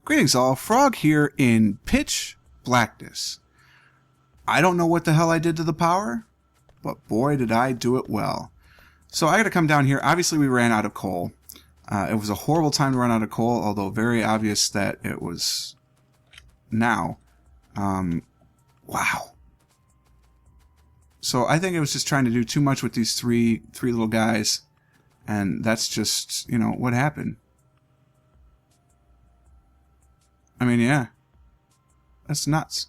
Greetings all, Frog here in pitch blackness. I don't know what the hell I did to the power, but boy did I do it well. So I gotta come down here. Obviously we ran out of coal. It was a horrible time to run out of coal, although very obvious that it was now. Wow. So I think it was just trying to do too much with these three little guys, and that's just, you know, what happened. I mean, yeah. That's nuts.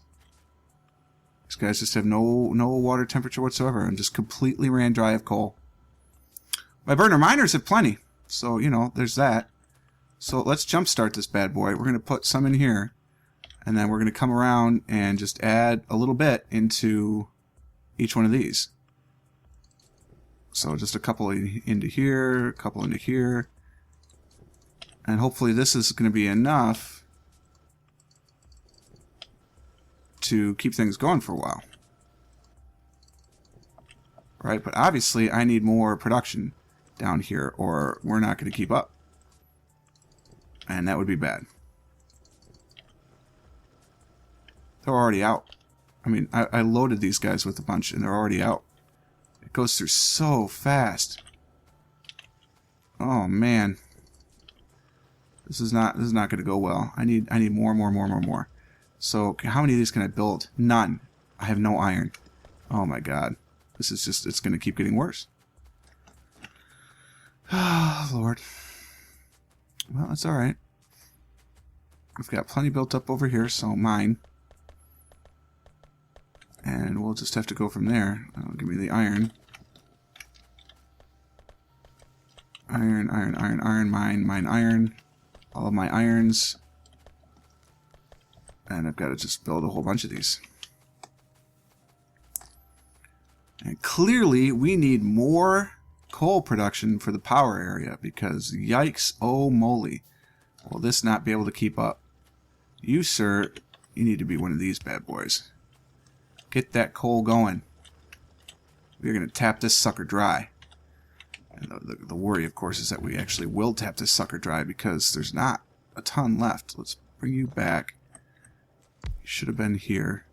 These guys just have no water temperature whatsoever and just completely ran dry of coal. My burner miners have plenty, so, you know, there's that. So let's jumpstart this bad boy. We're going to put some in here, and then we're going to come around and just add a little bit into each one of these. So just a couple into here, a couple into here, and hopefully this is going to be enough to keep things going for a while. Right, but obviously I need more production down here or we're not going to keep up. And that would be bad. They're already out. I mean, I loaded these guys with a bunch and they're already out. It goes through so fast. Oh man. This is not going to go well. I need more. So, how many of these can I build? None. I have no iron. Oh my god. This is just, it's going to keep getting worse. Oh, Lord. Well, that's alright. We've got plenty built up over here, so mine. And we'll just have to go from there. Give me the iron. Iron, mine, iron. All of my irons. And I've got to just build a whole bunch of these. And clearly, we need more coal production for the power area, because yikes, oh moly, will this not be able to keep up. You, sir, you need to be one of these bad boys. Get that coal going. We're going to tap this sucker dry. And the worry, of course, is that we actually will tap this sucker dry, because there's not a ton left. Let's bring you back. You should have been here.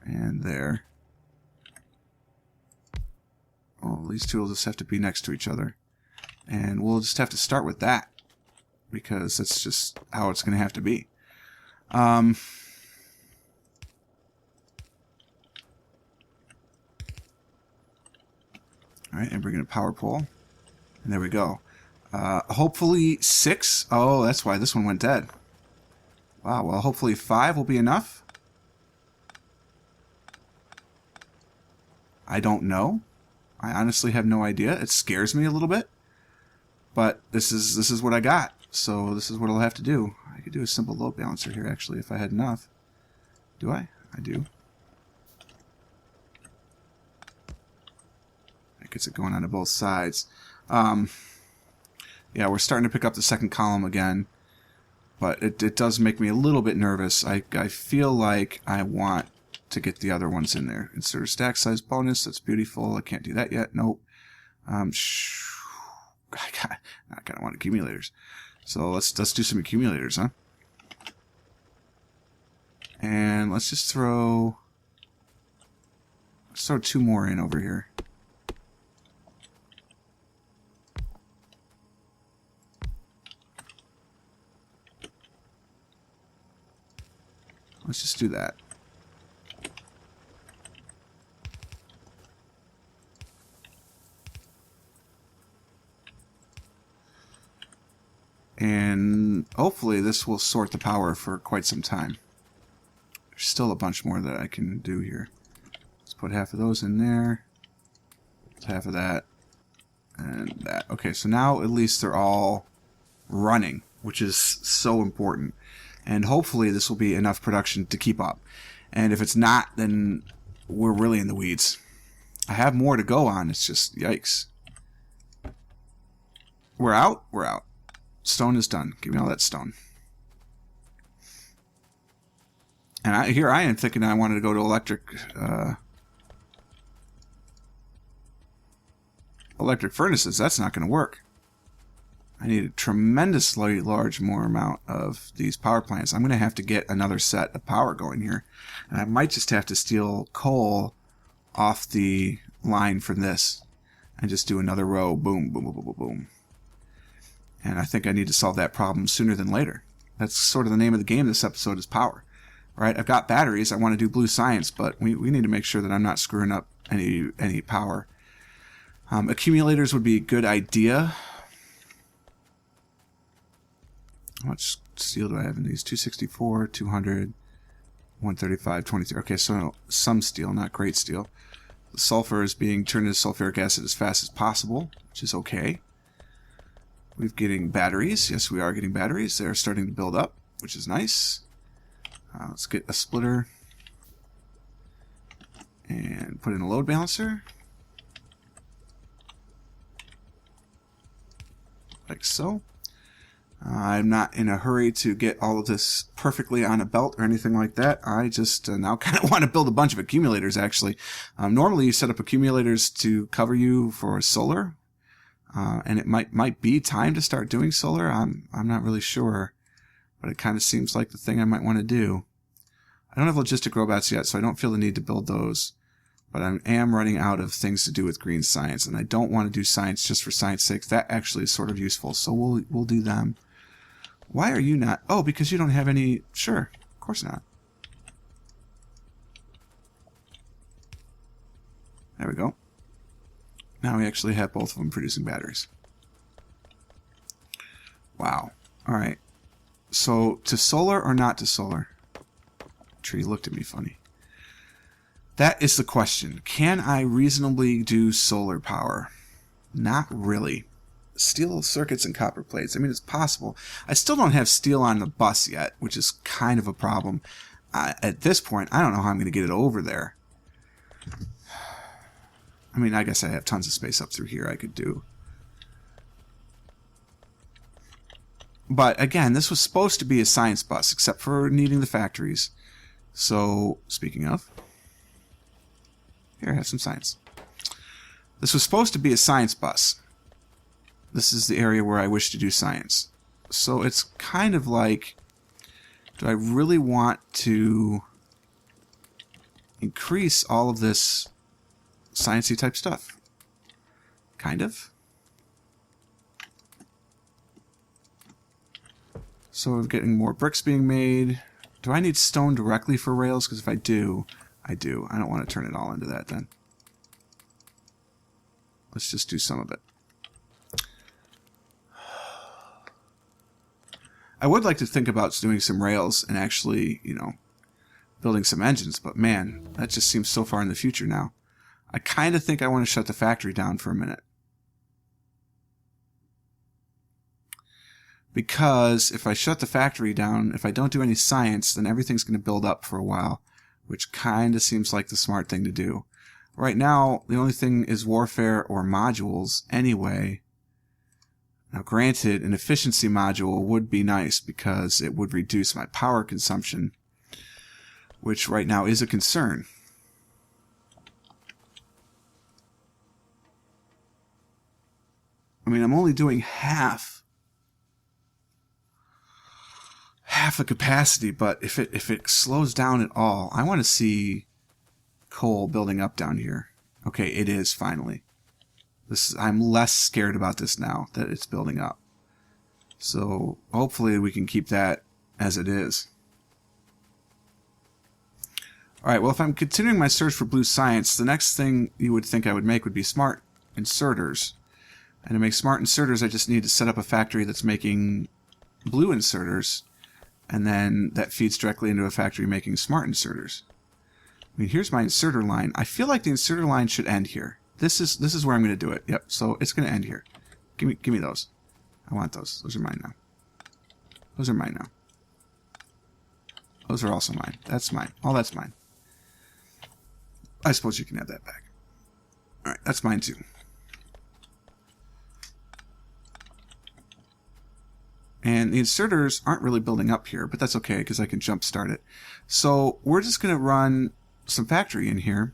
And there. Well, these two will just have to be next to each other. And we'll just have to start with that, because that's just how it's going to have to be. Alright, and bring in a power pole. And there we go. Hopefully 6. Oh, that's why this one went dead. Wow, well, hopefully 5 will be enough. I don't know. I honestly have no idea. It scares me a little bit. But this is what I got. So this is what I'll have to do. I could do a simple load balancer here, actually, if I had enough. Do I? I do. That gets it going on to both sides. Yeah, we're starting to pick up the second column again. But it does make me a little bit nervous. I feel like I want to get the other ones in there. Insert a stack size bonus. That's beautiful. I can't do that yet. Nope. I kind of want accumulators. So let's do some accumulators, huh? And let's throw 2 more in over here. Let's just do that. And hopefully this will sort the power for quite some time. There's still a bunch more that I can do here. Let's put half of those in there. Half of that. And that. Okay, so now at least they're all running, which is so important. And hopefully this will be enough production to keep up. And if it's not, then we're really in the weeds. I have more to go on. It's just, yikes. We're out? We're out. Stone is done. Give me all that stone. And here I am thinking I wanted to go to electric furnaces. That's not going to work. I need a tremendously large more amount of these power plants. I'm going to have to get another set of power going here. And I might just have to steal coal off the line from this and just do another row. Boom, boom, boom, boom, boom, boom. And I think I need to solve that problem sooner than later. That's sort of the name of the game this episode is power. Right? I've got batteries. I want to do blue science, but we need to make sure that I'm not screwing up any power. Accumulators would be a good idea. How much steel do I have in these? 264, 200, 135, 23. Okay, so some steel, not great steel. The sulfur is being turned into sulfuric acid as fast as possible, which is okay. We're getting batteries. Yes, we are getting batteries. They're starting to build up, which is nice. Let's get a splitter and put in a load balancer. Like so. I'm not in a hurry to get all of this perfectly on a belt or anything like that. I just now kind of want to build a bunch of accumulators, actually. Normally, you set up accumulators to cover you for solar. And it might be time to start doing solar. I'm not really sure. But it kind of seems like the thing I might want to do. I don't have logistic robots yet, so I don't feel the need to build those. But I am running out of things to do with green science. And I don't want to do science just for science sake. That actually is sort of useful. So we'll do them. Why are you not? Oh, because you don't have any... Sure, of course not. There we go. Now we actually have both of them producing batteries. Wow. Alright. So, to solar or not to solar? Tree looked at me funny. That is the question. Can I reasonably do solar power? Not really. Steel circuits and copper plates. I mean, it's possible. I still don't have steel on the bus yet, which is kind of a problem. At this point, I don't know how I'm going to get it over there. I mean, I guess I have tons of space up through here I could do. But again, this was supposed to be a science bus, except for needing the factories. So, speaking of, here, have some science. This was supposed to be a science bus. This is the area where I wish to do science. So it's kind of like, do I really want to increase all of this sciencey type stuff? Kind of. So we're getting more bricks being made. Do I need stone directly for rails? Because if I do, I do. I don't want to turn it all into that then. Let's just do some of it. I would like to think about doing some rails and actually, you know, building some engines, but man, that just seems so far in the future now. I kind of think I want to shut the factory down for a minute. Because if I shut the factory down, if I don't do any science, then everything's going to build up for a while, which kind of seems like the smart thing to do. Right now, the only thing is warfare or modules anyway. Now, granted, an efficiency module would be nice because it would reduce my power consumption, which right now is a concern. I mean, I'm only doing half the capacity, but if it slows down at all, I want to see coal building up down here. Okay, it is finally. I'm less scared about this now that it's building up. So hopefully we can keep that as it is. Alright, well if I'm continuing my search for blue science, the next thing you would think I would make would be smart inserters. And to make smart inserters, I just need to set up a factory that's making blue inserters, and then that feeds directly into a factory making smart inserters. I mean, here's my inserter line. I feel like the inserter line should end here. This is where I'm going to do it. Yep, so it's going to end here. Give me those. I want those. Those are mine now. Those are mine now. Those are also mine. That's mine. All that's mine. I suppose you can have that back. Alright, that's mine too. And the inserters aren't really building up here, but that's okay because I can jump start it. So we're just going to run some factory in here.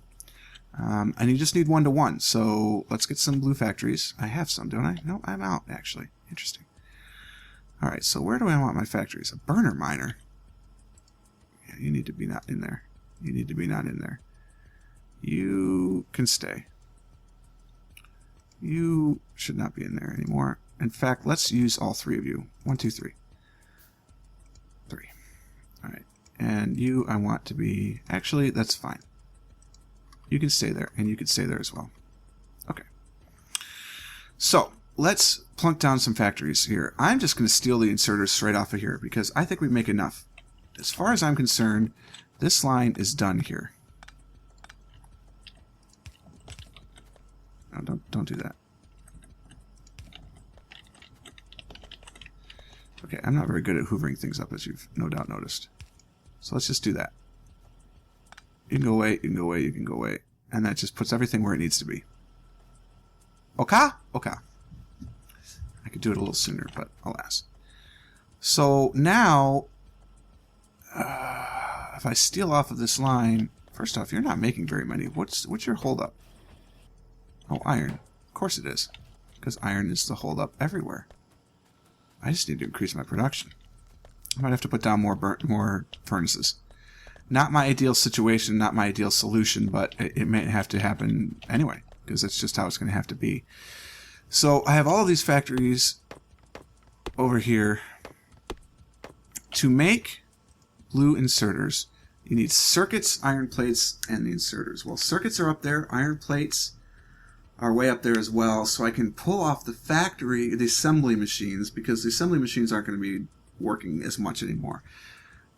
And you just need 1-to-1. So let's get some blue factories. I have some, don't I? No, I'm out, actually. Interesting. Alright, so where do I want my factories? A burner miner. Yeah, you need to be not in there. You need to be not in there. You can stay. You should not be in there anymore. In fact, let's use all three of you. 1, 2, 3. 3. Alright. And you, I want to be... Actually, that's fine. You can stay there, and you can stay there as well. Okay. So, let's plunk down some factories here. I'm just going to steal the inserters straight off of here, because I think we make enough. As far as I'm concerned, this line is done here. No, don't do that. Okay, I'm not very good at hoovering things up, as you've no doubt noticed. So let's just do that. You can go away, you can go away, you can go away. And that just puts everything where it needs to be. Okay? Okay. I could do it a little sooner, but alas. So now, if I steal off of this line, first off, you're not making very many. What's your holdup? Oh, iron. Of course it is. Because iron is the holdup everywhere. I just need to increase my production. I might have to put down more furnaces. Not my ideal situation, not my ideal solution, but it may have to happen anyway, because that's just how it's going to have to be. So I have all of these factories over here. To make blue inserters, you need circuits, iron plates, and the inserters. Well, circuits are up there, iron plates are way up there as well, so I can pull off the factory, the assembly machines, because the assembly machines aren't going to be working as much anymore.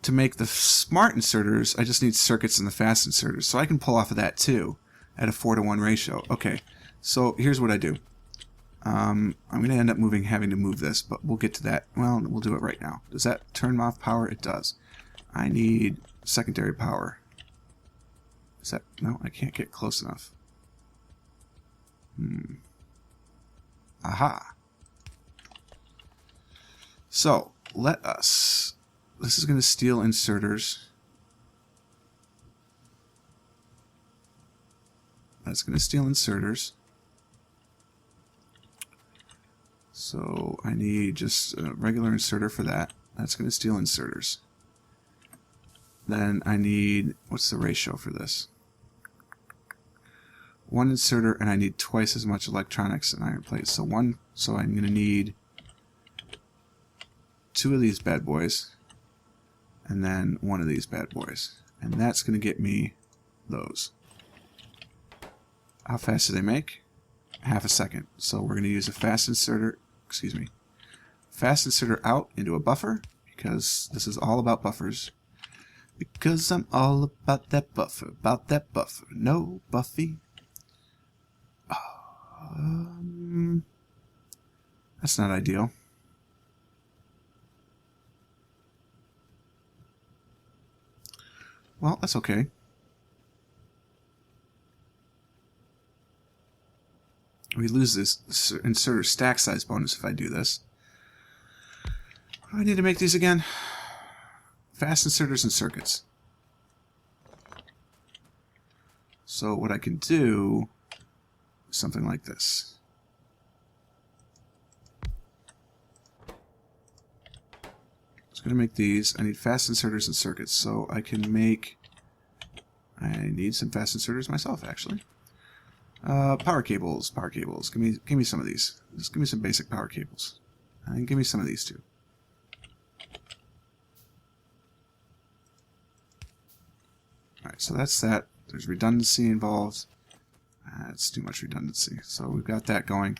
To make the smart inserters, I just need circuits and the fast inserters, so I can pull off of that too at a 4-to-1 ratio. Okay, so here's what I do. I'm going to end up having to move this, but we'll get to that. Well, we'll do it right now. Does that turn off power? It does. I need secondary power. Is that... No, I can't get close enough. Aha. So, let us... This is going to steal inserters. That's going to steal inserters. So I need just a regular inserter for that. That's going to steal inserters. Then I need... What's the ratio for this? 1 inserter, and I need twice as much electronics and iron plates. So I'm going to need 2 of these bad boys, and then 1 of these bad boys. And that's going to get me those. How fast do they make? Half a second. So we're going to use a fast inserter, fast inserter out into a buffer, because this is all about buffers. Because I'm all about that buffer, No, Buffy. That's not ideal. Well, that's okay. We lose this inserter stack size bonus if I do this. What do I need to make these again? Fast inserters and circuits. So what I can do is something like this. I'm going to make these. I need fast inserters and circuits, so I can make... I need some fast inserters myself, actually. Power cables. Give me some of these. Just give me some basic power cables. And give me some of these too. Alright, so that's that. There's redundancy involved. That's too much redundancy. So we've got that going.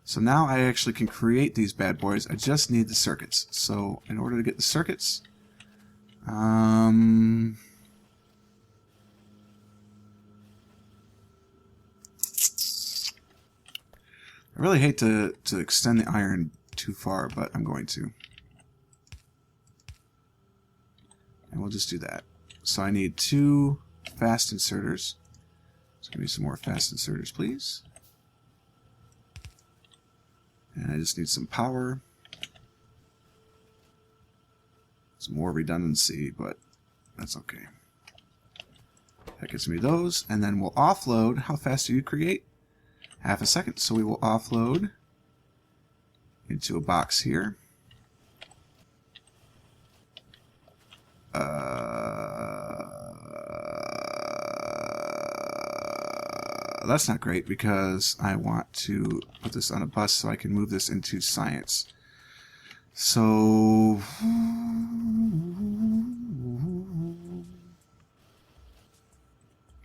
So now I actually can create these bad boys. I just need the circuits. So in order to get the circuits, I really hate to extend the iron too far, but I'm going to. And we'll just do that. So I need 2 fast inserters. So give me some more fast inserters, please. And I just need some power. Some more redundancy, but that's okay. That gets me those, and then we'll offload. How fast do you create? Half a second. So we will offload into a box here. that's not great because I want to put this on a bus so I can move this into science. So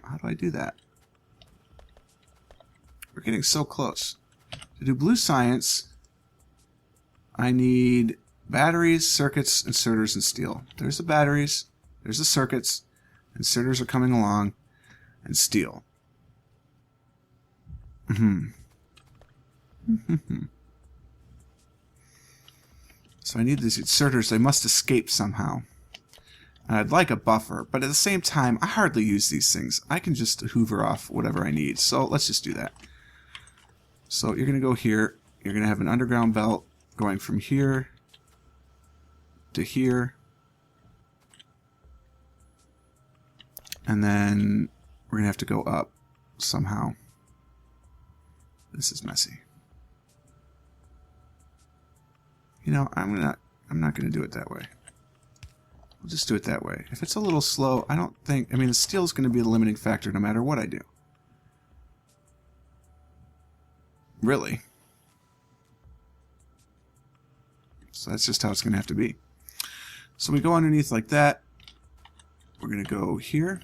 how do I do that? We're getting so close. To do blue science, I need batteries, circuits, inserters, and steel. There's the batteries, there's the circuits, inserters are coming along, and steel. So I need these inserters. They must escape somehow. And I'd like a buffer, but at the same time, I hardly use these things. I can just hoover off whatever I need. So let's just do that. So you're going to go here. You're going to have an underground belt going from here to here. And then we're going to have to go up somehow. This is messy. You know, I'm not going to do it that way. We'll just do it that way. If it's a little slow, I don't think... I mean, the steel is going to be the limiting factor no matter what I do. Really. So that's just how it's going to have to be. So we go underneath like that. We're going to go here.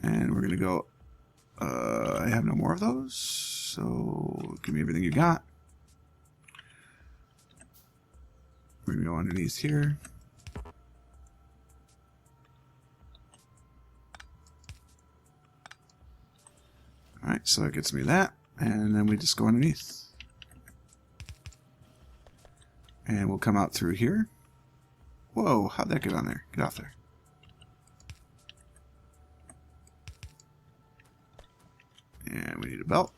And we're going to go... I have no more of those, so give me everything you got. We're going to go underneath here. Alright, so that gets me that, and then we just go underneath. And we'll come out through here. Whoa, how'd that get on there? Get off there. And we need a belt.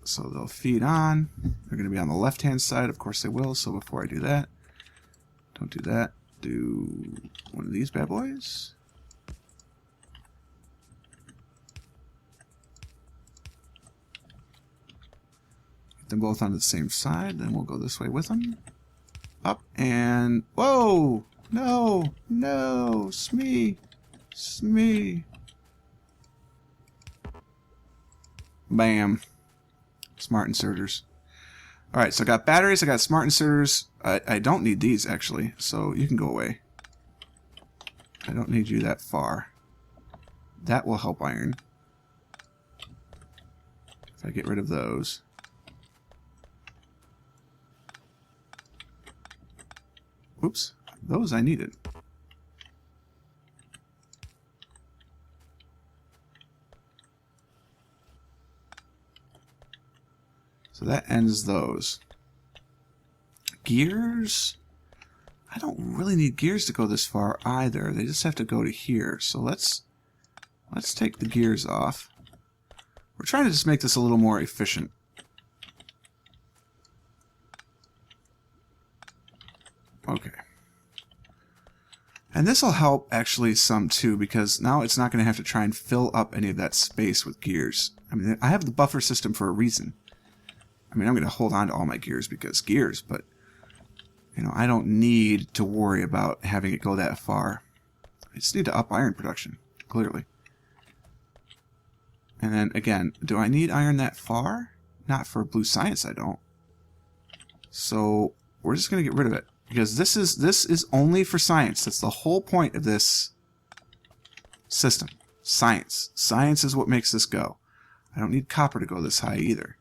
So they'll feed on. They're going to be on the left-hand side. Of course they will. So before I do that, don't do that. Do one of these bad boys. Get them both on the same side. Then we'll go this way with them. Up and... Whoa! No! No! Smee! Smee! Bam. Smart inserters. Alright, so I got batteries, I got smart inserters. I don't need these, actually, so you can go away. I don't need you that far. That will help iron. If I get rid of those. Oops. Those I needed. So that ends those. Gears? I don't really need gears to go this far either. They just have to go to here. So let's take the gears off. We're trying to just make this a little more efficient. Okay. And this will help actually some too, because now it's not going to have to try and fill up any of that space with gears. I mean, I have the buffer system for a reason. I mean, I'm going to hold on to all my gears because gears, but, you know, I don't need to worry about having it go that far. I just need to up iron production, clearly. And then, again, do I need iron that far? Not for blue science, I don't. So, we're just going to get rid of it. Because this is only for science. That's the whole point of this system. Science. Science is what makes this go. I don't need copper to go this high either.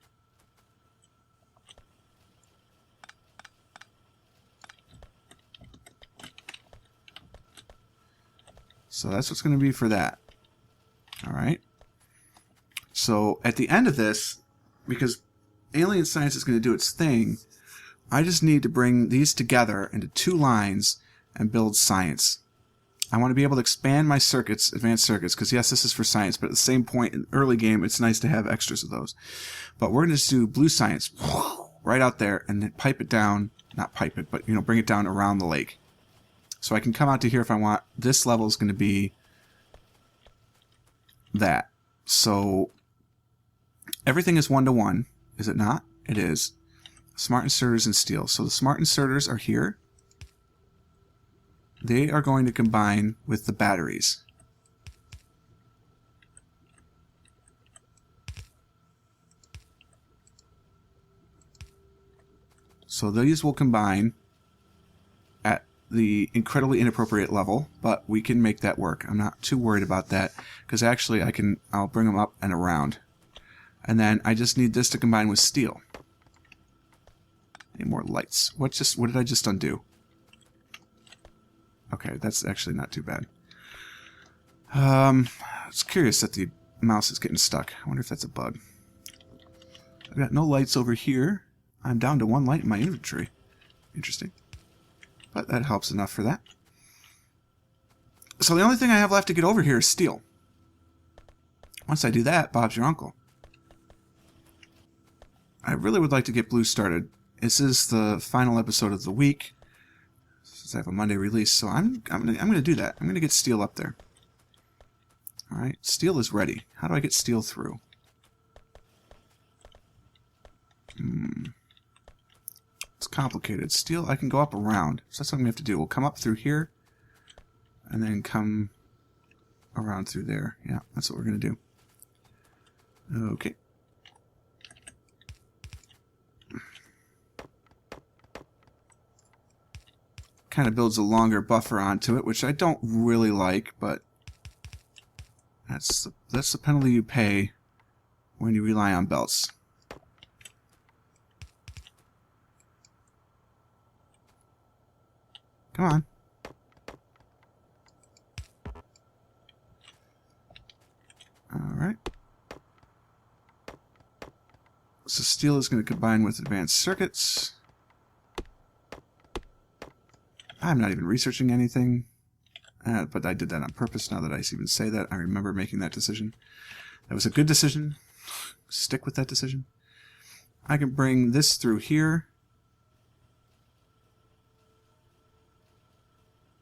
So that's what's going to be for that. Alright. So at the end of this, because alien science is going to do its thing, I just need to bring these together into two lines and build science. I want to be able to expand my circuits, advanced circuits, because yes, this is for science, but at the same point in the early game, it's nice to have extras of those. But we're going to just do blue science right out there and then pipe it down, not pipe it, but, you know, bring it down around the lake. So I can come out to here if I want. This level is going to be that. So everything is 1-to-1, is it not? It is. Smart inserters and steel. So the smart inserters are here. they are going to combine with the batteries. So these will combine at the incredibly inappropriate level, but we can make that work. I'm not too worried about that, because actually I'll bring them up and around. And then I just need this to combine with steel. Any more lights? What did I just undo? Okay, that's actually not too bad. I was curious that the mouse is getting stuck. I wonder if that's a bug. I've got no lights over here. I'm down to 1 light in my inventory. Interesting. But that helps enough for that. So the only thing I have left to get over here is steel. Once I do that, Bob's your uncle. I really would like to get blue started. This is the final episode of the week, since I have a Monday release, so I'm gonna do that. I'm gonna get steel up there. All right, steel is ready. How do I get steel through? It's complicated. Steel, I can go up around, so that's what we have to do. We'll come up through here, and then come around through there. Yeah, that's what we're gonna do. Okay. Kind of builds a longer buffer onto it, which I don't really like, but that's the penalty you pay when you rely on belts. Come on. Alright. So steel is going to combine with advanced circuits. I'm not even researching anything, but I did that on purpose. Now that I even say that, I remember making that decision. That was a good decision. Stick with that decision. I can bring this through here.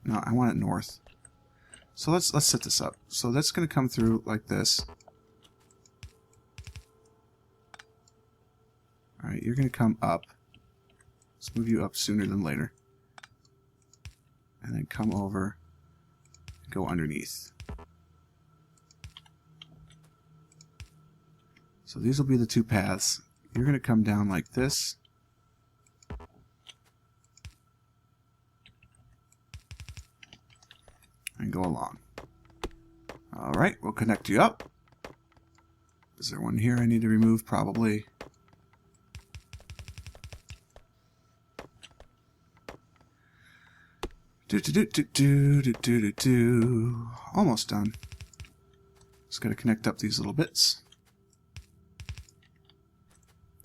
No, I want it north. So let's set this up. So that's going to come through like this. All right, you're going to come up. Let's move you up sooner than later. And then come over and go underneath. So these will be the two paths. You're going to come down like this. And go along. Alright, we'll connect you up. Is there one here I need to remove? Probably. Almost done. Just got to connect up these little bits.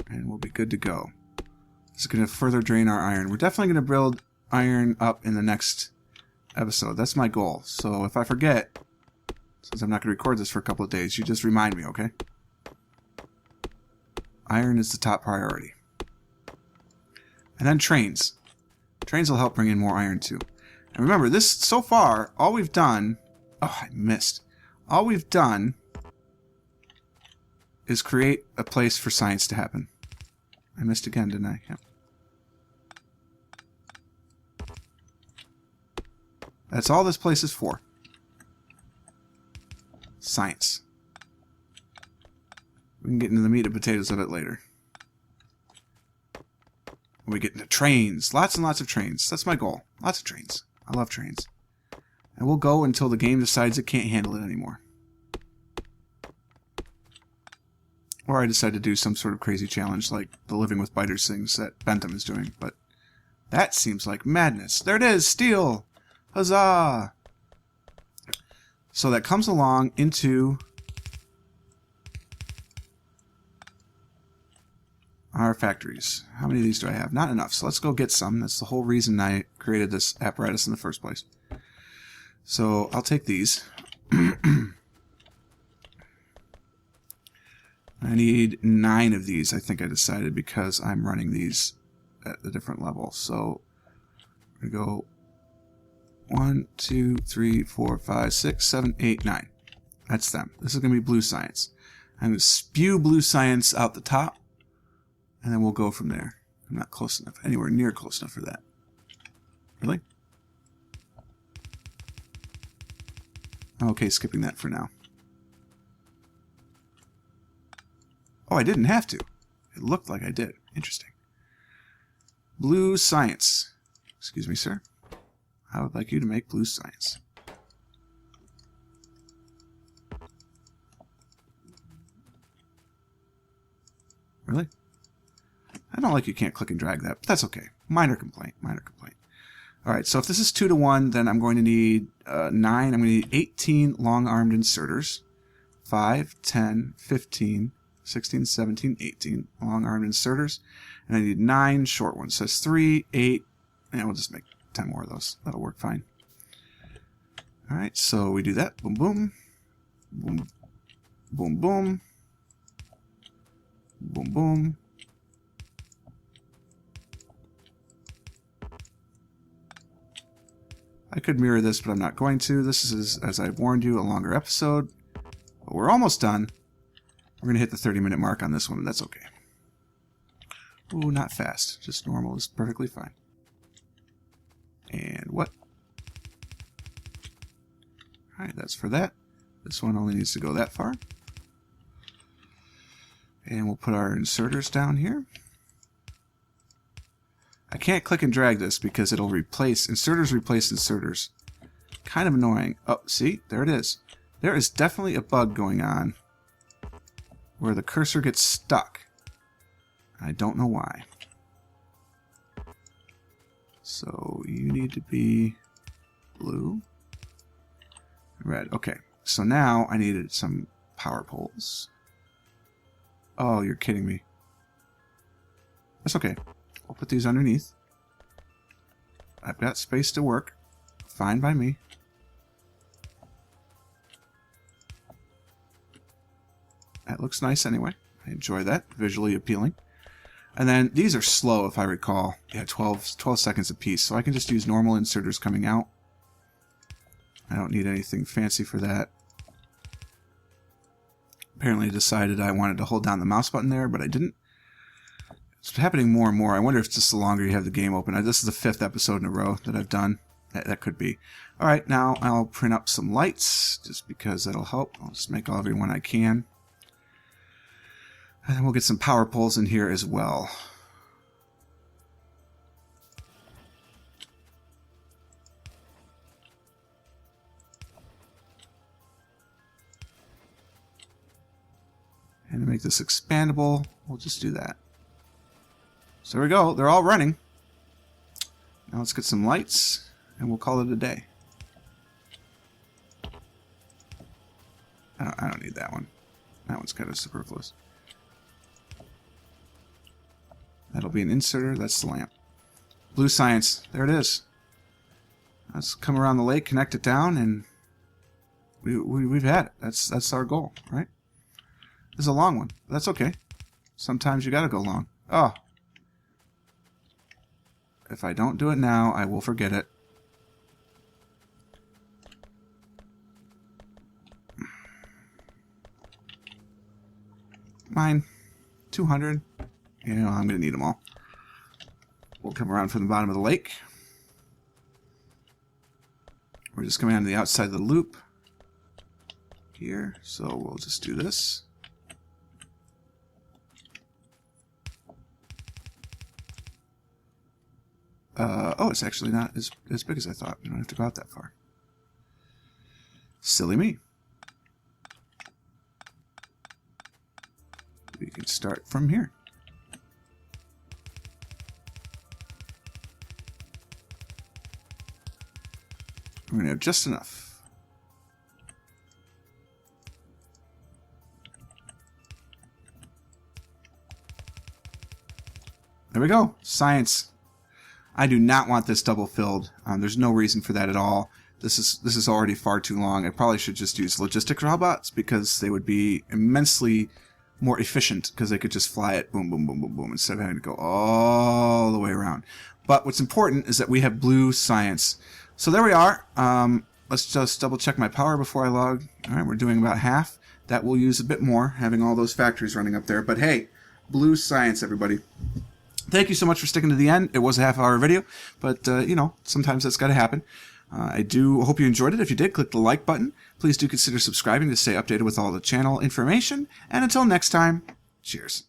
And we'll be good to go. This is going to further drain our iron. We're definitely going to build iron up in the next episode. That's my goal. So if I forget, since I'm not going to record this for a couple of days, you just remind me, okay? Iron is the top priority. And then trains. Trains will help bring in more iron too. And remember, this, so far, all we've done... Oh, I missed. All we've done is create a place for science to happen. I missed again, didn't I? Yep. That's all this place is for. Science. We can get into the meat and potatoes of it later. When we get into trains. Lots and lots of trains. That's my goal. Lots of trains. I love trains. And we'll go until the game decides it can't handle it anymore. Or I decide to do some sort of crazy challenge like the Living with Biters things that Bentham is doing. But that seems like madness. There it is! Steel! Huzzah! So that comes along into our factories. How many of these do I have? Not enough. So let's go get some. That's the whole reason I created this apparatus in the first place. So I'll take these. I need 9 of these, I think I decided, because I'm running these at a different level. So I'm going to go 1, 2, 3, 4, 5, 6, 7, 8, 9. That's them. This is going to be blue science. I'm going to spew blue science out the top, and then we'll go from there. I'm not close enough, anywhere near close enough for that. Really? Okay, skipping that for now. Oh, I didn't have to. It looked like I did. Interesting. Blue science. Excuse me, sir. I would like you to make blue science. Really? I don't like you can't click and drag that, but that's okay. Minor complaint. Minor complaint. Alright, so if this is 2 to 1, then I'm going to need 9. I'm going to need 18 long-armed inserters. 5, 10, 15, 16, 17, 18 long-armed inserters. And I need 9 short ones. So that's 3, 8, and we'll just make 10 more of those. That'll work fine. Alright, so we do that. Boom, boom. Boom, boom, boom. Boom, boom. I could mirror this, but I'm not going to. This is, as I warned you, a longer episode. But we're almost done. We're going to hit the 30-minute mark on this one, and that's okay. Ooh, not fast. Just normal is perfectly fine. And what? Alright, that's for that. This one only needs to go that far. And we'll put our inserters down here. I can't click and drag this because it'll replace... Inserters replace inserters. Kind of annoying. Oh, see? There it is. There is definitely a bug going on where the cursor gets stuck. I don't know why. So you need to be blue. Red. Okay. So now I needed some power poles. Oh, you're kidding me. That's okay. I'll put these underneath. I've got space to work. Fine by me. That looks nice anyway. I enjoy that. Visually appealing. And then these are slow if I recall. Yeah, 12 seconds a piece. So I can just use normal inserters coming out. I don't need anything fancy for that. Apparently I decided I wanted to hold down the mouse button there, but I didn't. It's happening more and more. I wonder if it's just the longer you have the game open. This is the 5th episode in a row that I've done. That could be. Alright, now I'll print up some lights, just because that'll help. I'll just make all every one I can. And then we'll get some power poles in here as well. And to make this expandable, we'll just do that. So there we go. They're all running. Now let's get some lights, and we'll call it a day. I don't need that one. That one's kind of superfluous. That'll be an inserter. That's the lamp. Blue science. There it is. Let's come around the lake, connect it down, and we've had it. That's our goal, right? This is a long one. That's okay. Sometimes you gotta go long. Oh. If I don't do it now, I will forget it. Mine. 200. You know, I'm going to need them all. We'll come around from the bottom of the lake. We're just coming on to the outside of the loop here. So we'll just do this. Oh, it's actually not as big as I thought. You don't have to go out that far. Silly me. We can start from here. We're going to have just enough. There we go. Science. I do not want this double filled. There's no reason for that at all. This is already far too long. I probably should just use logistics robots because they would be immensely more efficient because they could just fly it boom, boom, boom, boom, boom instead of having to go all the way around. But what's important is that we have blue science. So there we are. Let's just double check my power before I log. All right, we're doing about half. That will use a bit more, having all those factories running up there. But hey, blue science, everybody. Thank you so much for sticking to the end. It was a half-hour video, but, you know, sometimes that's got to happen. I do hope you enjoyed it. If you did, click the like button. Please do consider subscribing to stay updated with all the channel information. And until next time, cheers.